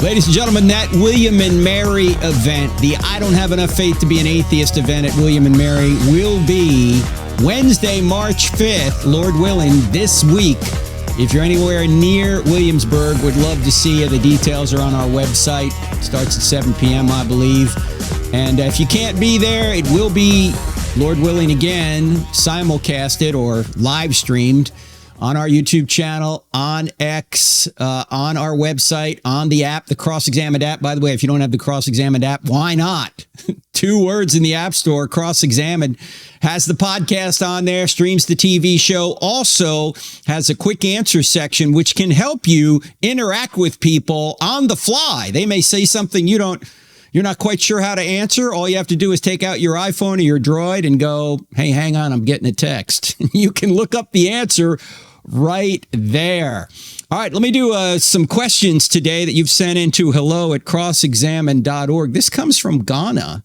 Ladies and gentlemen, that William and Mary event, the I Don't Have Enough Faith to Be an Atheist event at William and Mary, will be Wednesday, March 5th, Lord willing, this week. If you're anywhere near Williamsburg, would love to see you. The details are on our website. It starts at 7 p.m., I believe. And if you can't be there, it will be, Lord willing again, simulcasted or live streamed on our YouTube channel, on X, on our website, on the app, the Cross-Examined app. By the way, if you don't have the Cross-Examined app, why not? 2 words in the App Store, Cross-Examined, has the podcast on there, streams the TV show, also has a quick answer section, which can help you interact with people on the fly. They may say something you're not quite sure how to answer. All you have to do is take out your iPhone or your Droid and go, hey, hang on, I'm getting a text. You can look up the answer right there. All right, let me do some questions today that you've sent in to hello@crossexamined.org. This comes from Ghana.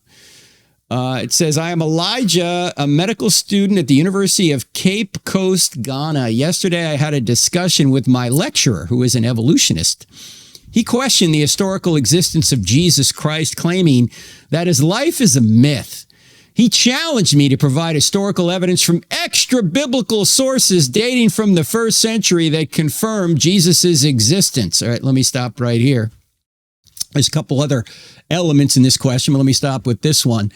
It says, I am Elijah, a medical student at the University of Cape Coast, Ghana. Yesterday, I had a discussion with my lecturer, who is an evolutionist. He questioned the historical existence of Jesus Christ, claiming that his life is a myth. He challenged me to provide historical evidence from extra-biblical sources dating from the 1st century that confirm Jesus' existence. All right, let me stop right here. There's a couple other elements in this question, but let me stop with this one.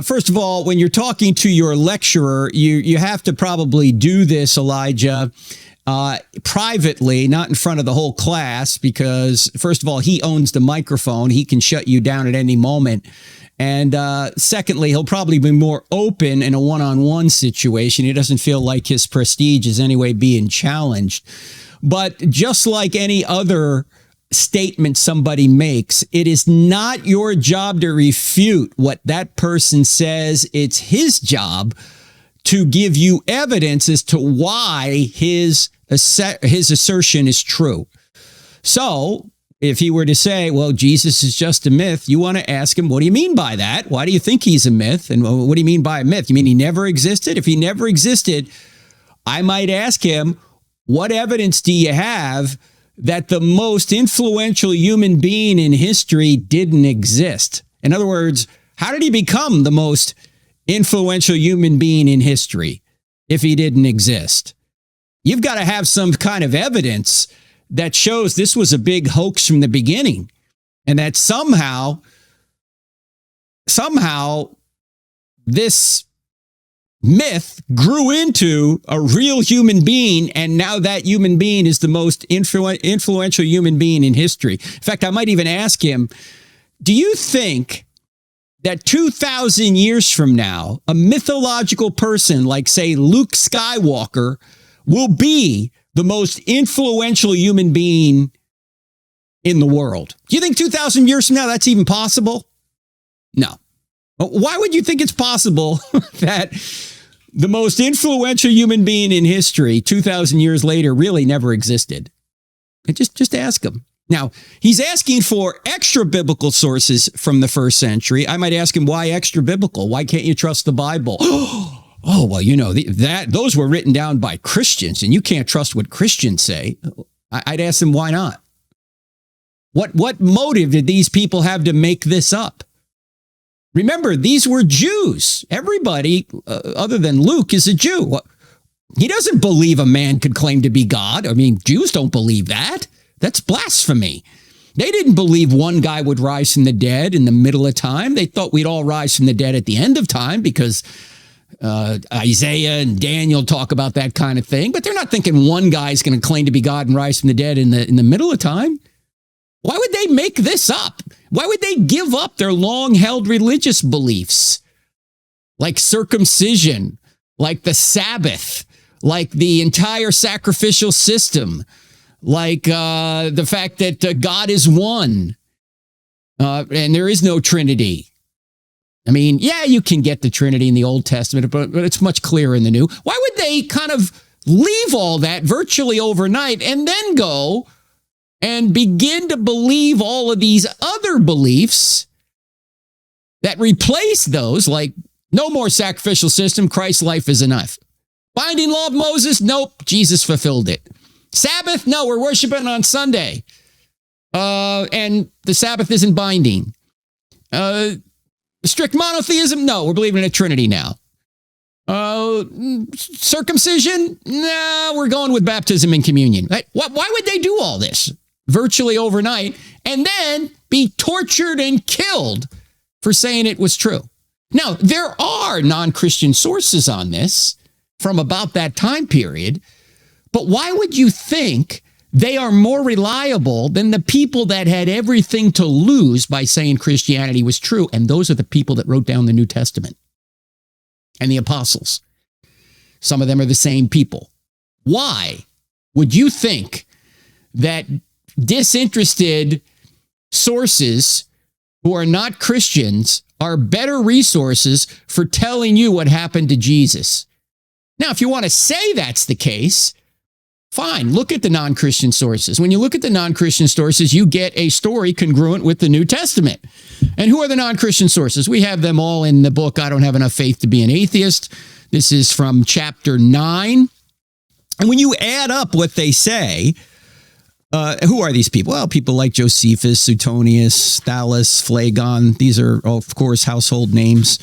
First of all, when you're talking to your lecturer, you have to probably do this, Elijah, privately, not in front of the whole class, because, first of all, he owns the microphone. He can shut you down at any moment. And secondly, he'll probably be more open in a one-on-one situation. He doesn't feel like his prestige is anyway being challenged. But just like any other statement somebody makes, it is not your job to refute what that person says. It's his job to give you evidence as to why his assertion is true. So if he were to say, well, Jesus is just a myth, you want to ask him, what do you mean by that? Why do you think he's a myth? And what do you mean by a myth? You mean he never existed? If he never existed, I might ask him, what evidence do you have that the most influential human being in history didn't exist? In other words, how did he become the most influential human being in history if he didn't exist? You've got to have some kind of evidence that shows this was a big hoax from the beginning, and that somehow this myth grew into a real human being, and now that human being is the most influential human being in history. In fact, I might even ask him, do you think that 2,000 years from now, a mythological person like, say, Luke Skywalker will be the most influential human being in the world? Do you think 2,000 years from now that's even possible? No. Why would you think it's possible that the most influential human being in history 2,000 years later really never existed? Just ask him. Now, he's asking for extra biblical sources from the 1st century. I might ask him, why extra biblical? Why can't you trust the Bible? Oh, well, you know, those were written down by Christians, and you can't trust what Christians say. I'd ask them, why not? What motive did these people have to make this up? Remember, these were Jews. Everybody, other than Luke, is a Jew. He doesn't believe a man could claim to be God. I mean, Jews don't believe that. That's blasphemy. They didn't believe one guy would rise from the dead in the middle of time. They thought we'd all rise from the dead at the end of time because Isaiah and Daniel talk about that kind of thing, but they're not thinking one guy's going to claim to be God and rise from the dead in the middle of time. Why would they make this up? Why would they give up their long-held religious beliefs, like circumcision, like the Sabbath, like the entire sacrificial system, like the fact that God is one and there is no Trinity? I mean, yeah, you can get the Trinity in the Old Testament, but it's much clearer in the New. Why would they kind of leave all that virtually overnight and then go and begin to believe all of these other beliefs that replace those, like no more sacrificial system, Christ's life is enough. Binding law of Moses, nope, Jesus fulfilled it. Sabbath, no, we're worshiping on Sunday. And the Sabbath isn't binding. Strict monotheism? No, we're believing in a Trinity now. Circumcision? No, we're going with baptism and communion. Why would they do all this virtually overnight and then be tortured and killed for saying it was true? Now, there are non-Christian sources on this from about that time period, but why would you think they are more reliable than the people that had everything to lose by saying Christianity was true? And those are the people that wrote down the New Testament and the apostles. Some of them are the same people. Why would you think that disinterested sources who are not Christians are better resources for telling you what happened to Jesus? Now, if you want to say that's the case, fine, look at the non-Christian sources. When you look at the non-Christian sources, you get a story congruent with the New Testament. And who are the non-Christian sources? We have them all in the book, I Don't Have Enough Faith to Be an Atheist. This is from chapter 9. And when you add up what they say, who are these people? Well, people like Josephus, Suetonius, Thales, Phlegon. These are, of course, household names.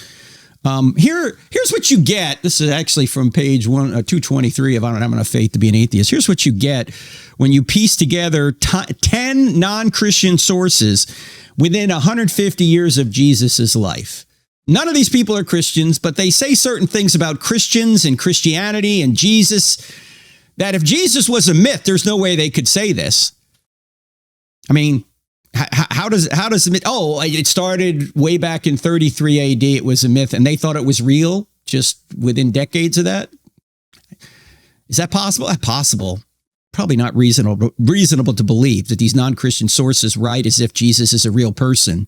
Here's what you get. This is actually from page 223 of I Don't Have Enough Faith to Be an Atheist. Here's what you get when you piece together 10 non-Christian sources within 150 years of Jesus's life. None of these people are Christians, but they say certain things about Christians and Christianity and Jesus that if Jesus was a myth, there's no way they could say this. I mean, how does the myth? Oh, it started way back in 33 AD. It was a myth, and they thought it was real just within decades of that. Is that possible? Possible. Probably not reasonable to believe that these non-Christian sources write as if Jesus is a real person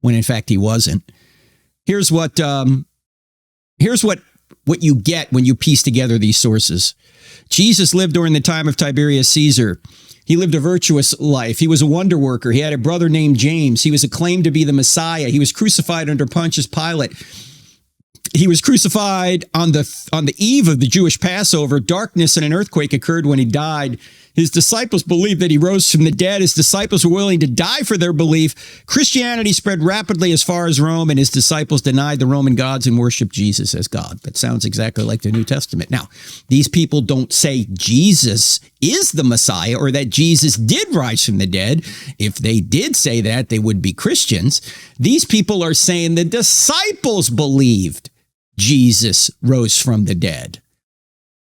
when in fact he wasn't. Here's what you get when you piece together these sources. Jesus lived during the time of Tiberius Caesar. He lived a virtuous life. He was a wonder worker. He had a brother named James. He was acclaimed to be the Messiah. He was crucified under Pontius Pilate. He was crucified on the eve of the Jewish Passover. Darkness and an earthquake occurred when he died. His disciples believed that he rose from the dead. His disciples were willing to die for their belief. Christianity spread rapidly as far as Rome, and his disciples denied the Roman gods and worshiped Jesus as God. That sounds exactly like the New Testament. Now, these people don't say Jesus is the Messiah or that Jesus did rise from the dead. If they did say that, they would be Christians. These people are saying the disciples believed Jesus rose from the dead.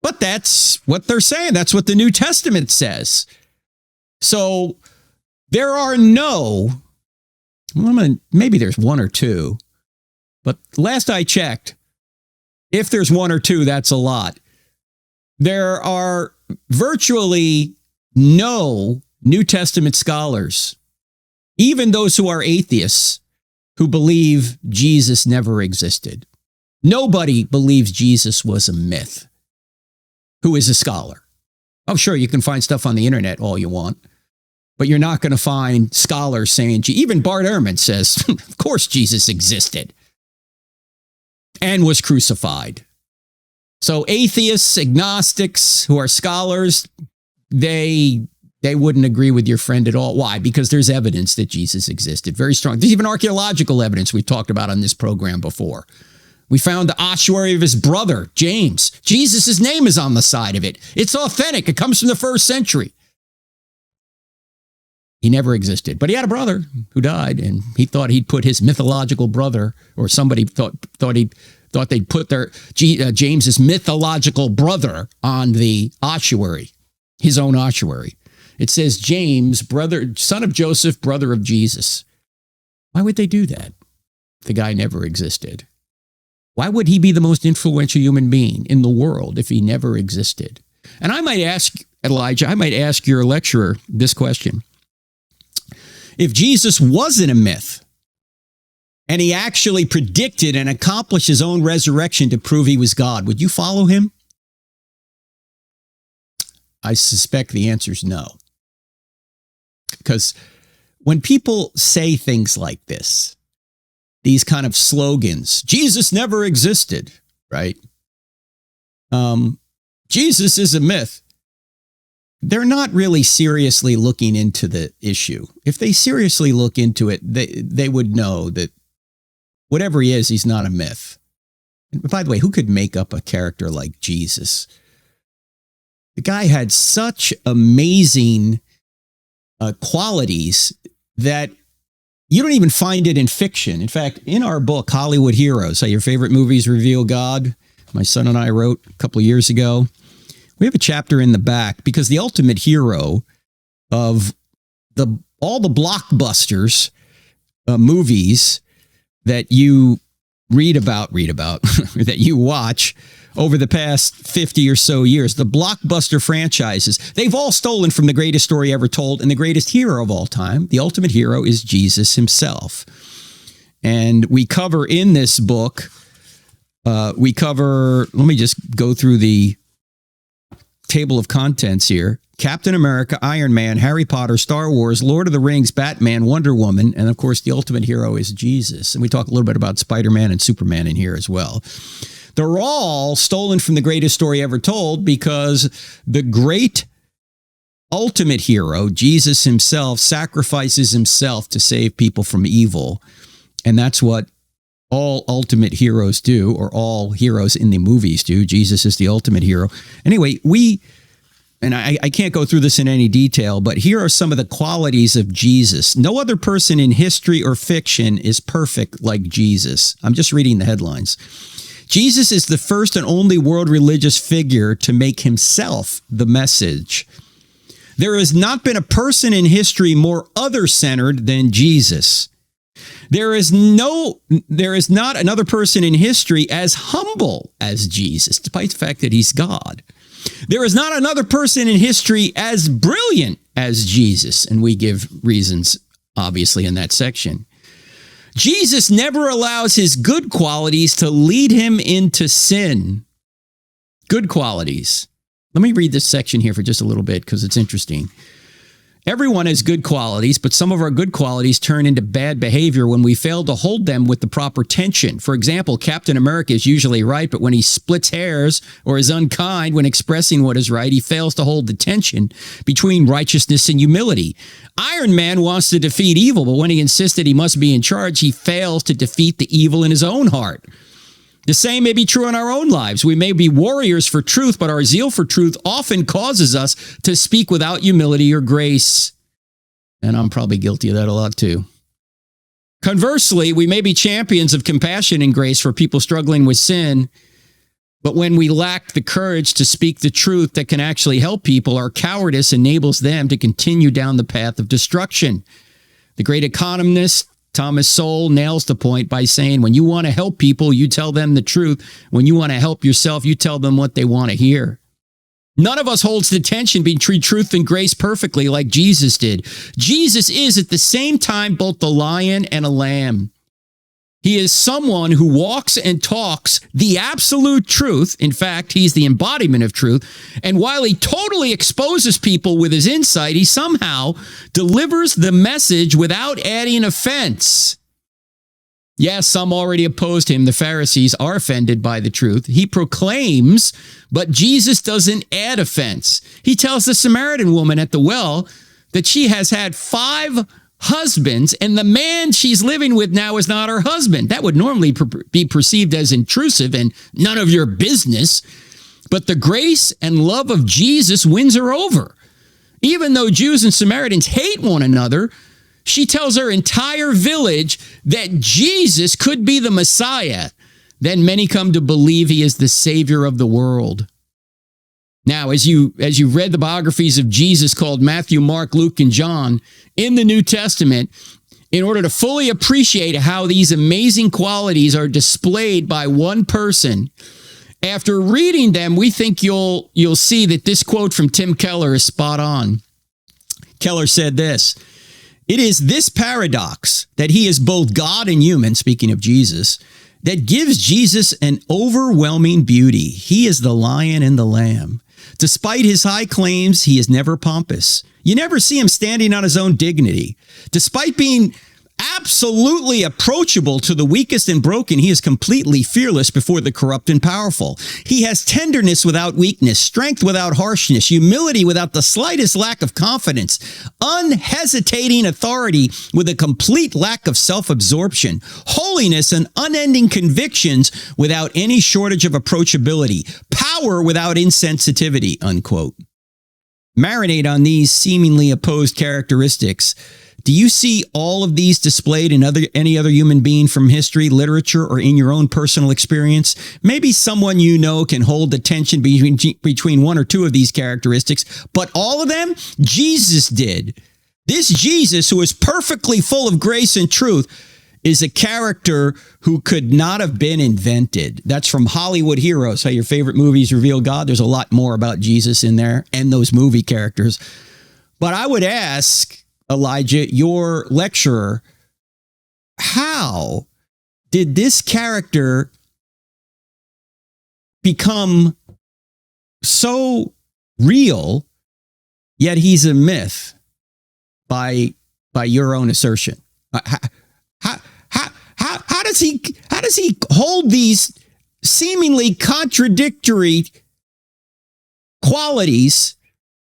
But that's what they're saying. That's what the New Testament says. So there are maybe there's one or two, but last I checked, if there's one or two, that's a lot. There are virtually no New Testament scholars, even those who are atheists, who believe Jesus never existed. Nobody believes Jesus was a myth who is a scholar. Oh, sure, you can find stuff on the internet all you want, but you're not going to find scholars saying, even Bart Ehrman says, of course Jesus existed and was crucified. So atheists, agnostics who are scholars, they wouldn't agree with your friend at all. Why? Because there's evidence that Jesus existed. Very strong. There's even archaeological evidence we've talked about on this program before. We found the ossuary of his brother, James. Jesus' name is on the side of it. It's authentic. It comes from the 1st century. He never existed, but he had a brother who died, and he thought he'd put his mythological brother, or somebody thought they'd put their James's mythological brother on the ossuary, his own ossuary. It says James, brother, son of Joseph, brother of Jesus. Why would they do that? The guy never existed. Why would he be the most influential human being in the world if he never existed? And I might ask, Elijah, your lecturer this question. If Jesus wasn't a myth, and he actually predicted and accomplished his own resurrection to prove he was God, would you follow him? I suspect the answer is no. Because when people say things like this, these kind of slogans, Jesus never existed, right? Jesus is a myth. they're not really seriously looking into the issue. If they seriously look into it, they would know that whatever he is, he's not a myth. And by the way, who could make up a character like Jesus? The guy had such amazing qualities that you don't even find it in fiction. In fact, in our book, Hollywood Heroes, How Your Favorite Movies Reveal God, my son and I wrote a couple of years ago, we have a chapter in the back because the ultimate hero of all the blockbusters movies that you read about, that you watch over the past 50 or so years, the blockbuster franchises, they've all stolen from the greatest story ever told and the greatest hero of all time. The ultimate hero is Jesus himself. And we cover in this book, let me just go through the table of contents here. Captain America, Iron Man, Harry Potter, Star Wars, Lord of the Rings, Batman, Wonder Woman, and of course the ultimate hero is Jesus. And we talk a little bit about Spider-Man and Superman in here as well. They're all stolen from the greatest story ever told because the great ultimate hero, Jesus himself, sacrifices himself to save people from evil. And that's what all ultimate heroes do, or all heroes in the movies do. Jesus is the ultimate hero. Anyway, I can't go through this in any detail, but here are some of the qualities of Jesus. No other person in history or fiction is perfect like Jesus. I'm just reading the headlines. Jesus is the first and only world religious figure to make himself the message. There has not been a person in history more other-centered than Jesus. There is not another person in history as humble as Jesus, despite the fact that he's God. There is not another person in history as brilliant as Jesus, and we give reasons, obviously, in that section. Jesus never allows his good qualities to lead him into sin. Good qualities. Let me read this section here for just a little bit because it's interesting. Everyone has good qualities, but some of our good qualities turn into bad behavior when we fail to hold them with the proper tension. For example, Captain America is usually right, but when he splits hairs or is unkind when expressing what is right, he fails to hold the tension between righteousness and humility. Iron Man wants to defeat evil, but when he insists that he must be in charge, he fails to defeat the evil in his own heart. The same may be true in our own lives. We may be warriors for truth, but our zeal for truth often causes us to speak without humility or grace. And I'm probably guilty of that a lot too. Conversely, we may be champions of compassion and grace for people struggling with sin, but when we lack the courage to speak the truth that can actually help people, our cowardice enables them to continue down the path of destruction. The great economist Thomas Sowell nails the point by saying, when you want to help people, you tell them the truth. When you want to help yourself, you tell them what they want to hear. None of us holds the tension between truth and grace perfectly like Jesus did. Jesus is at the same time both the lion and a lamb. He is someone who walks and talks the absolute truth. In fact, he's the embodiment of truth. And while he totally exposes people with his insight, he somehow delivers the message without adding offense. Yes, some already opposed him. The Pharisees are offended by the truth. He proclaims, but Jesus doesn't add offense. He tells the Samaritan woman at the well that she has had 5 husbands, and the man she's living with now is not her husband. That would normally be perceived as intrusive and none of your business. But the grace and love of Jesus wins her over. Even though Jews and Samaritans hate one another, she tells her entire village that Jesus could be the Messiah. Then many come to believe he is the Savior of the world. Now, as you read the biographies of Jesus called Matthew, Mark, Luke, and John in the New Testament, in order to fully appreciate how these amazing qualities are displayed by one person, after reading them, we think you'll see that this quote from Tim Keller is spot on. Keller said this: "It is this paradox that he is both God and human," speaking of Jesus, "that gives Jesus an overwhelming beauty. He is the lion and the lamb. Despite his high claims, he is never pompous. You never see him standing on his own dignity. Despite being absolutely approachable to the weakest and broken. He is completely fearless before the corrupt and powerful. He has tenderness without weakness, strength without harshness, humility without the slightest lack of confidence, unhesitating authority with a complete lack of self-absorption, holiness and unending convictions without any shortage of approachability, power without insensitivity, unquote. Marinate on these seemingly opposed characteristics. Do you see all of these displayed in any other human being from history, literature, or in your own personal experience? Maybe someone you know can hold the tension between one or two of these characteristics, but all of them, Jesus did. This Jesus, who is perfectly full of grace and truth, is a character who could not have been invented. That's from Hollywood Heroes, how your favorite movies reveal God. There's a lot more about Jesus in there and those movie characters. But I would ask, Elijah, your lecturer, how did this character become so real, yet he's a myth by your own assertion? How does he hold these seemingly contradictory qualities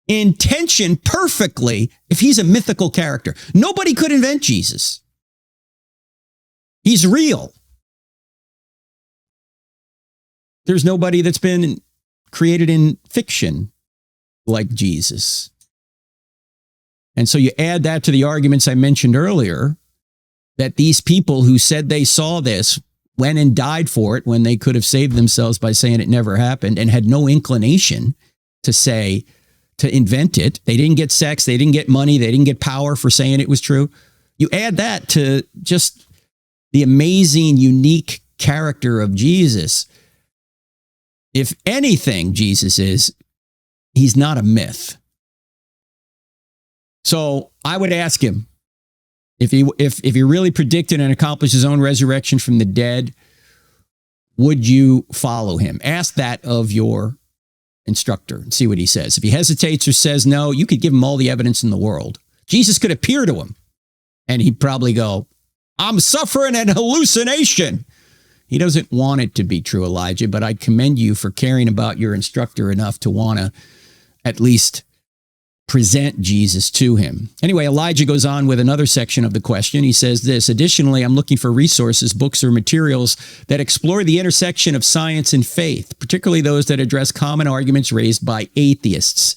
in tension perfectly if he's a mythical character? Nobody could invent Jesus. He's real. There's nobody that's been created in fiction like Jesus. And so you add that to the arguments I mentioned earlier, that these people who said they saw this went and died for it when they could have saved themselves by saying it never happened and had no inclination to invent it. They didn't get sex. They didn't get money. They didn't get power for saying it was true. You add that to just the amazing, unique character of Jesus. If anything, Jesus is, he's not a myth. So I would ask him, if he really predicted and accomplished his own resurrection from the dead, would you follow him? Ask that of your instructor and see what he says. If he hesitates or says no, you could give him all the evidence in the world. Jesus could appear to him and he'd probably go, I'm suffering an hallucination. He doesn't want it to be true, Elijah, but I commend you for caring about your instructor enough to want to at least present Jesus to him. Anyway, Elijah goes on with another section of the question. He says this: additionally, I'm looking for resources, books, or materials that explore the intersection of science and faith, particularly those that address common arguments raised by atheists.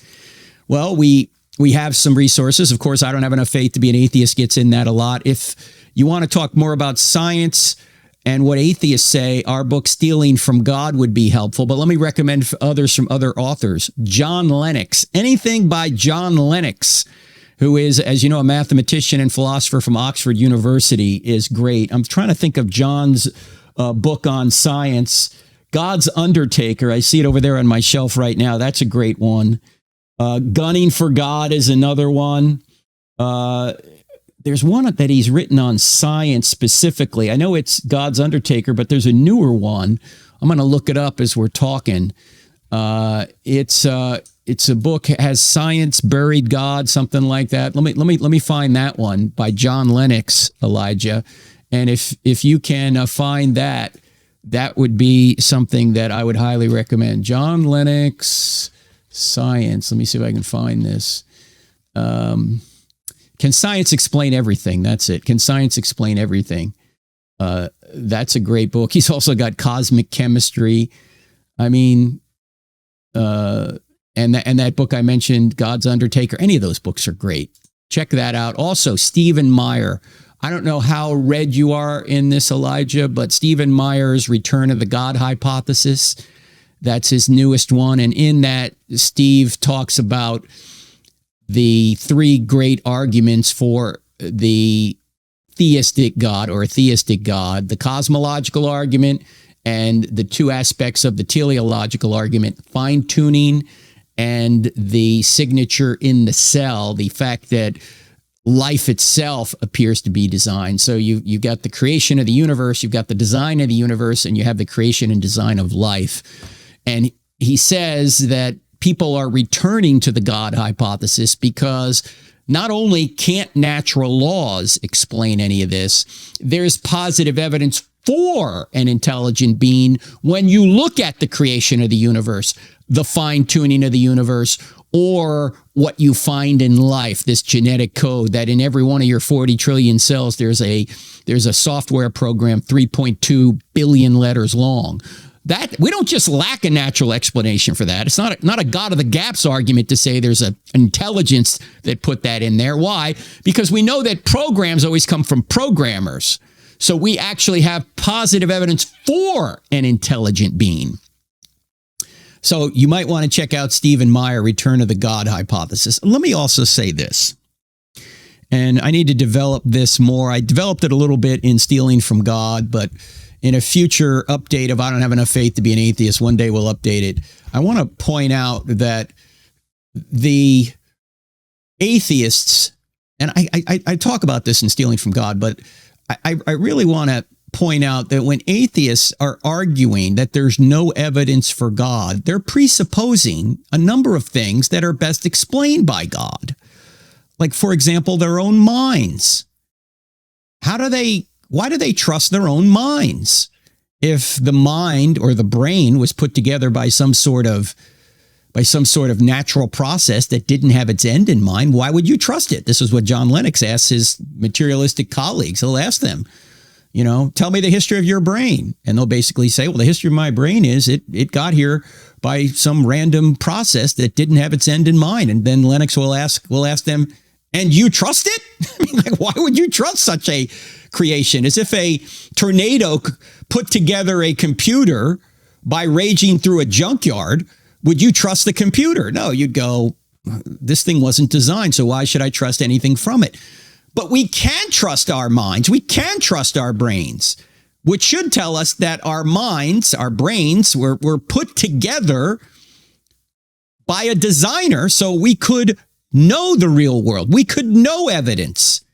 Well, we have some resources. Of course, I don't have enough faith to be an atheist, gets in that a lot. If you want to talk more about science and what atheists say, our book, Stealing from God, would be helpful. But let me recommend others from other authors. John Lennox. Anything by John Lennox, who is, as you know, a mathematician and philosopher from Oxford University, is great. I'm trying to think of John's book on science, God's Undertaker. I see it over there on my shelf right now. That's a great one. Gunning for God is another one. There's one that he's written on science specifically. I know it's God's Undertaker, but there's a newer one. I'm going to look it up as we're talking. It's a book, has science buried God, something like that. Let me find that one by John Lennox, Elijah. And if you can find that, that would be something that I would highly recommend. John Lennox, science. Let me see if I can find this. Can Science Explain Everything? That's it. Can Science Explain Everything? That's a great book. He's also got Cosmic Chemistry. I mean, and that book I mentioned, God's Undertaker. Any of those books are great. Check that out. Also, Stephen Meyer. I don't know how read you are in this, Elijah, but Stephen Meyer's Return of the God Hypothesis. That's his newest one. And in that, Steve talks about the three great arguments for the theistic God or theistic God: the cosmological argument and the two aspects of the teleological argument, fine-tuning and the signature in the cell, the fact that life itself appears to be designed. So you've got the creation of the universe, you've got the design of the universe, and you have the creation and design of life. And he says that people are returning to the God hypothesis because not only can't natural laws explain any of this, there's positive evidence for an intelligent being when you look at the creation of the universe, the fine-tuning of the universe, or what you find in life, this genetic code that in every one of your 40 trillion cells, there's a software program 3.2 billion letters long. That we don't just lack a natural explanation for that. It's not a God of the gaps argument to say there's an intelligence that put that in there. Why? Because we know that programs always come from programmers. So we actually have positive evidence for an intelligent being. So you might want to check out Stephen Meyer, Return of the God Hypothesis. Let me also say this, and I need to develop this more. I developed it a little bit in Stealing from God, but in a future update of I Don't Have Enough Faith to Be an Atheist, one day we'll update it. I want to point out that the atheists, and I talk about this in Stealing from God, but I really want to point out that when atheists are arguing that there's no evidence for God, they're presupposing a number of things that are best explained by God. Like, for example, their own minds. Why do they trust their own minds? If the mind or the brain was put together by some sort of natural process that didn't have its end in mind, why would you trust it? This is what John Lennox asks his materialistic colleagues. He'll ask them, tell me the history of your brain. And they'll basically say, well, the history of my brain is it got here by some random process that didn't have its end in mind. And then Lennox will ask them, and you trust it? I mean, like, why would you trust such a creation? As if a tornado put together a computer by raging through a junkyard. Would you trust the computer? No, you'd go, this thing wasn't designed, so why should I trust anything from it? But we can trust our minds. We can trust our brains, which should tell us that our minds, our brains were put together by a designer so we could know the real world. We could know evidence.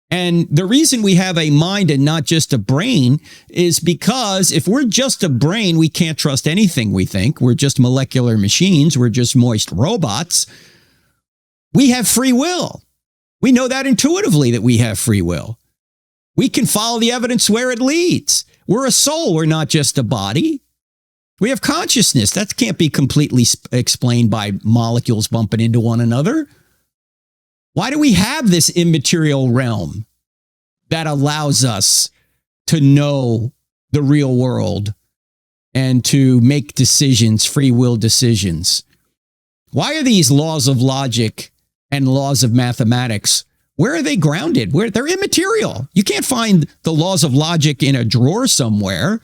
And the reason we have a mind and not just a brain is because if we're just a brain, we can't trust anything we think. We're just molecular machines. We're just moist robots. We have free will. We know that intuitively that we have free will. We can follow the evidence where it leads. We're a soul. We're not just a body. We have consciousness. That can't be completely explained by molecules bumping into one another. Why do we have this immaterial realm that allows us to know the real world and to make decisions, free will decisions? Why are these laws of logic and laws of mathematics, where are they grounded? They're immaterial. You can't find the laws of logic in a drawer somewhere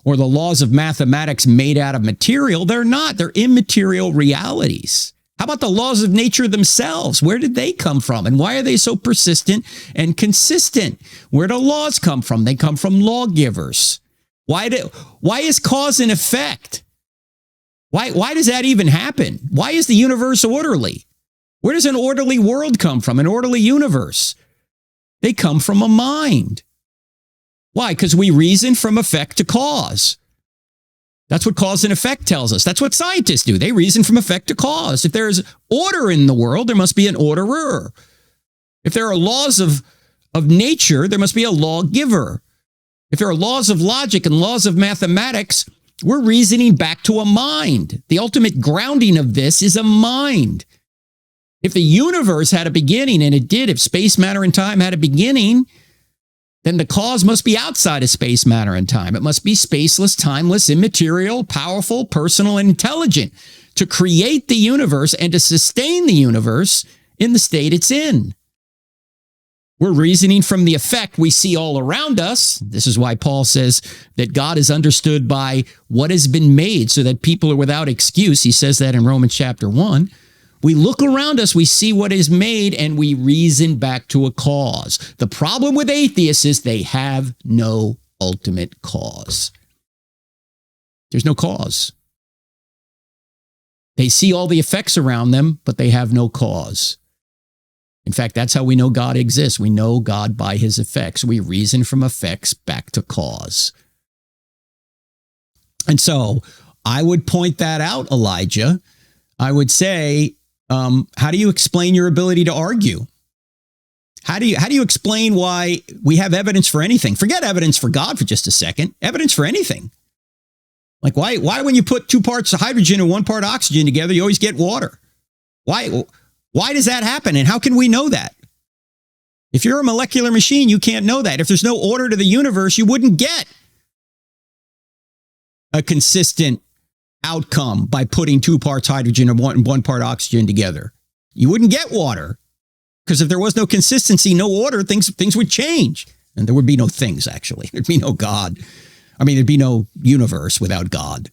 or the laws of mathematics made out of material. They're not. They're immaterial realities. How about the laws of nature themselves? Where did they come from? And why are they so persistent and consistent? Where do laws come from? They come from lawgivers. Why is cause and effect? Why does that even happen? Why is the universe orderly? Where does an orderly world come from? An orderly universe? They come from a mind. Why? Because we reason from effect to cause. That's what cause and effect tells us. That's what scientists do. They reason from effect to cause. If there's order in the world, there must be an orderer. If there are laws of nature, there must be a lawgiver. If there are laws of logic and laws of mathematics, we're reasoning back to a mind. The ultimate grounding of this is a mind. If the universe had a beginning, and it did, if space, matter, and time had a beginning, then the cause must be outside of space, matter, and time. It must be spaceless, timeless, immaterial, powerful, personal, and intelligent to create the universe and to sustain the universe in the state it's in. We're reasoning from the effect we see all around us. This is why Paul says that God is understood by what has been made so that people are without excuse. He says that in Romans chapter 1. We look around us, we see what is made, and we reason back to a cause. The problem with atheists is they have no ultimate cause. There's no cause. They see all the effects around them, but they have no cause. In fact, that's how we know God exists. We know God by his effects. We reason from effects back to cause. And so I would point that out, Elijah. I would say, How do you explain your ability to argue? How do you explain why we have evidence for anything? Forget evidence for God for just a second. Evidence for anything. Like why when you put 2 parts of hydrogen and 1 part oxygen together, you always get water? Why does that happen? And how can we know that? If you're a molecular machine, you can't know that. If there's no order to the universe, you wouldn't get a consistent outcome by putting 2 parts hydrogen and 1 part oxygen together. You wouldn't get water. Because if there was no consistency, no order, things would change. And there would be no things, actually. There'd be no God. I mean, there'd be no universe without God.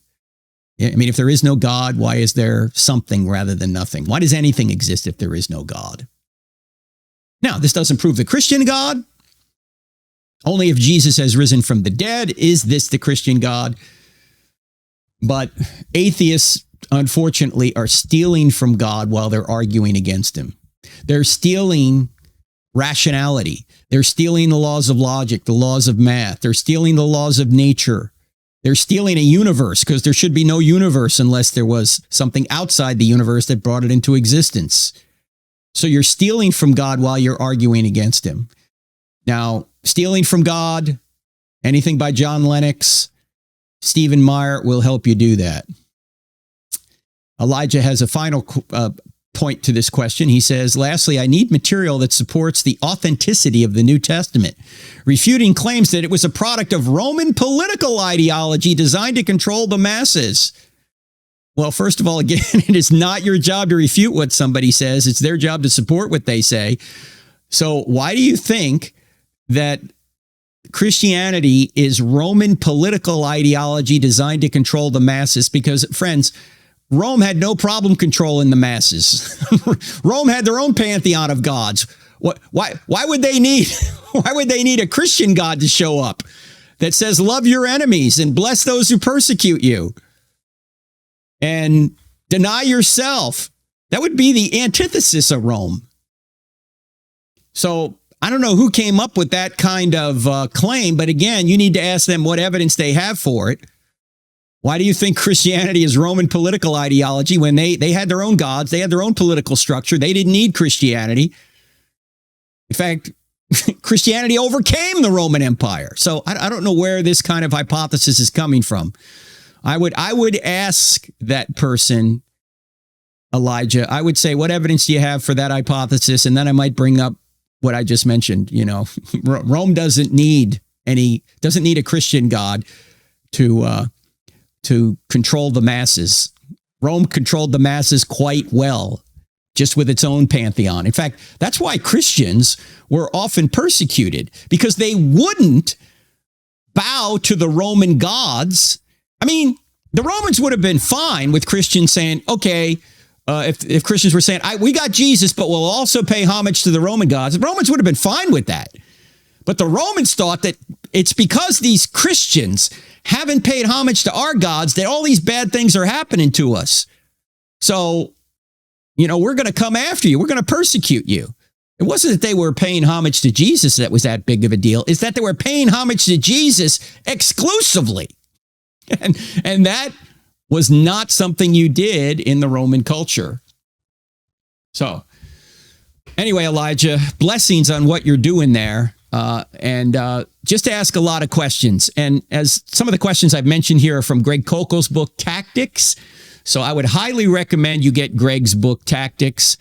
I mean, if there is no God, why is there something rather than nothing? Why does anything exist if there is no God? Now, this doesn't prove the Christian God. Only if Jesus has risen from the dead is this the Christian God. But atheists, unfortunately, are stealing from God while they're arguing against him. They're stealing rationality. They're stealing the laws of logic, the laws of math. They're stealing the laws of nature. They're stealing a universe because there should be no universe unless there was something outside the universe that brought it into existence. So you're stealing from God while you're arguing against him. Now, stealing from God, anything by John Lennox, Stephen Meyer will help you do that. Elijah has a final point to this question. He says, lastly, I need material that supports the authenticity of the New Testament, refuting claims that it was a product of Roman political ideology designed to control the masses. Well, first of all, again, it is not your job to refute what somebody says. It's their job to support what they say. So why do you think that Christianity is Roman political ideology designed to control the masses? Because, friends, Rome had no problem controlling the masses. Rome had their own pantheon of gods. Why would they need a Christian God to show up that says, love your enemies and bless those who persecute you and deny yourself? That would be the antithesis of Rome. So I don't know who came up with that kind of claim, but again, you need to ask them what evidence they have for it. Why do you think Christianity is Roman political ideology when they had their own gods, they had their own political structure, they didn't need Christianity? In fact, Christianity overcame the Roman Empire. So I don't know where this kind of hypothesis is coming from. I would ask that person, Elijah, I would say, what evidence do you have for that hypothesis? And then I might bring up what I just mentioned. You know, Rome doesn't need a Christian God to control the masses. Rome controlled the masses quite well, just with its own pantheon. In fact, that's why Christians were often persecuted, because they wouldn't bow to the Roman gods. I mean, the Romans would have been fine with Christians saying, okay, if Christians were saying, we got Jesus, but we'll also pay homage to the Roman gods, the Romans would have been fine with that. But the Romans thought that it's because these Christians haven't paid homage to our gods that all these bad things are happening to us. So, you know, we're going to come after you. We're going to persecute you. It wasn't that they were paying homage to Jesus that was that big of a deal. It's that they were paying homage to Jesus exclusively. And that was not something you did in the Roman culture. So anyway, Elijah, blessings on what you're doing there. And just to ask a lot of questions. And as some of the questions I've mentioned here are from Greg Koukos' book, Tactics. So I would highly recommend you get Greg's book, Tactics.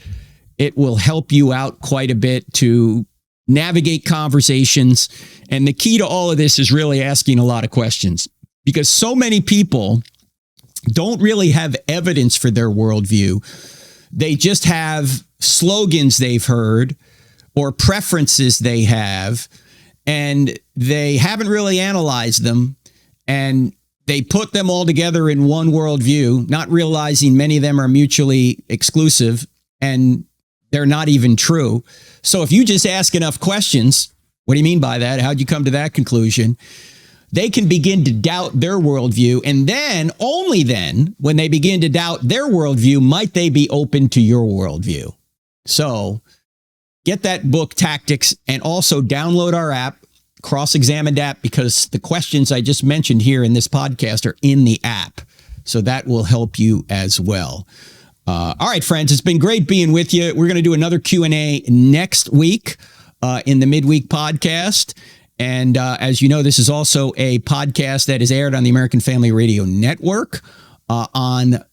It will help you out quite a bit to navigate conversations. And the key to all of this is really asking a lot of questions, because so many people don't really have evidence for their worldview. They just have slogans they've heard or preferences they have, and they haven't really analyzed them, and they put them all together in one worldview, not realizing many of them are mutually exclusive, and they're not even true. So if you just ask enough questions, what do you mean by that? How'd you come to that conclusion? They can begin to doubt their worldview, and then, only then, when they begin to doubt their worldview, might they be open to your worldview. So get that book, Tactics, and also download our app, Cross-Examined app, because the questions I just mentioned here in this podcast are in the app. So that will help you as well. All right, friends, it's been great being with you. We're going to do another Q&A next week in the midweek podcast. And as you know, this is also a podcast that is aired on the American Family Radio Network on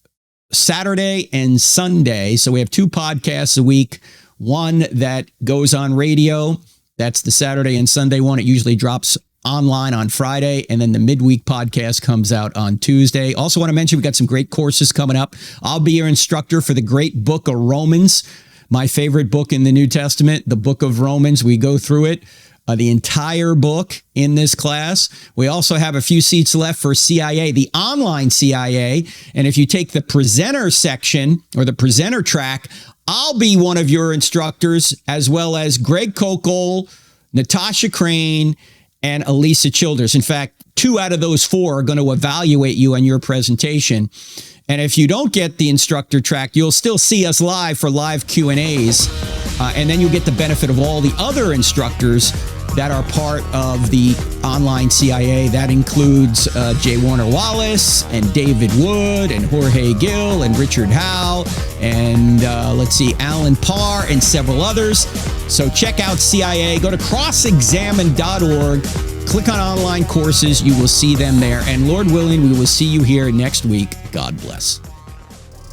Saturday and Sunday. So we have 2 podcasts a week, one that goes on radio. That's the Saturday and Sunday one. It usually drops online on Friday, and then the midweek podcast comes out on Tuesday. Also want to mention we've got some great courses coming up. I'll be your instructor for the great book of Romans, my favorite book in the New Testament, the book of Romans. We go through it, the entire book in this class. We also have a few seats left for CIA, the online CIA. And if you take the presenter section or the presenter track, I'll be one of your instructors, as well as Greg Kokel, Natasha Crane, and Elisa Childers. In fact, 2 out of those 4 are going to evaluate you on your presentation. And if you don't get the instructor track, you'll still see us live for live Q&As. And then you'll get the benefit of all the other instructors that are part of the online CIA. That includes J. Warner Wallace and David Wood and Jorge Gill and Richard Howe and Alan Parr and several others. So check out CIA. Go to crossexamine.org. Click on online courses. You will see them there. And Lord willing, we will see you here next week. God bless.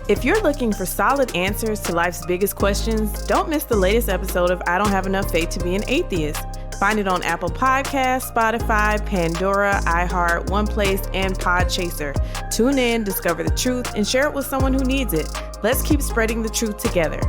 If you're looking for solid answers to life's biggest questions, don't miss the latest episode of I Don't Have Enough Faith to Be an Atheist. Find it on Apple Podcasts, Spotify, Pandora, iHeart, OnePlace, and Podchaser. Tune in, discover the truth, and share it with someone who needs it. Let's keep spreading the truth together.